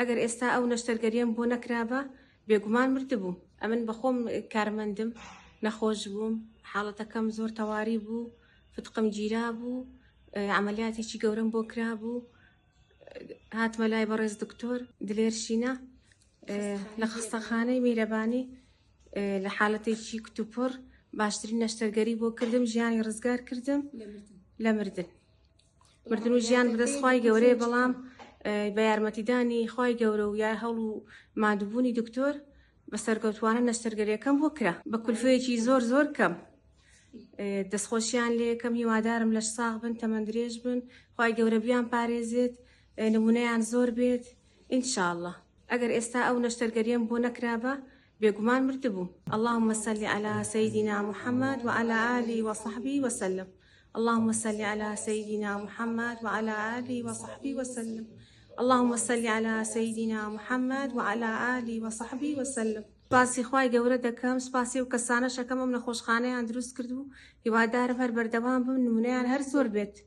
ئەگەر ئێستا ئەو نەشتەرگەریەم بۆ نەکرابە بێگومان مردبووم. ئەمن بەخۆم کارمەندم، نەخۆش بووم، حاڵەتەکەم زۆر تەواوی بوو، فتقم گیرا بوو، عملیاتێکی گەورەم بۆ کرابوو، هاتمە لای بەڕێز دکتۆر دلێر شینە لە خستەخانەی میرەبانی لە حاڵەتێکی کتوپڕ باشترین نەشتەرگەری بۆ کردم، ژیانی ڕزگار کردم لە مردن و ژیان بەدەستخوای گەورەیە، بەڵام بە یارمەتیدانی خوای گەورە و یا هەوڵ و مادووبوونی دکتۆر بە سەرکەوتوانە نەشتەرگەریەکەم بۆ کرا بە کولفەیەکی زۆر کەم. دەستخۆشیان لێ یەکەم، هیوادارم لەش ساغ بن، تەمەن درێژ بن، خوای گەورە بیان پارێزێت، نمونەیان زۆر بێت ئینشاءالله. ئەگەر ئێستا ئەو نەشتەرگەریەم بۆ نەکرابە بێگومان مردبووم. اللهم صل على سيدنا محمد وعلى آله وصحبه وسلم. اللهم صل على سيدنا محمد وعلى آله وصحبه وسلم. اللهم صل على سيدنا محمد وعلى آله وصحبه وسلم. سپاسی خوای گەورە دەکەم، سپاسی و کەسانە شەکەمم لە خۆشخانەیان دروست کرد و هیوادارم هەر بەردەوام بم، نمونەیان هەر زۆر بێت.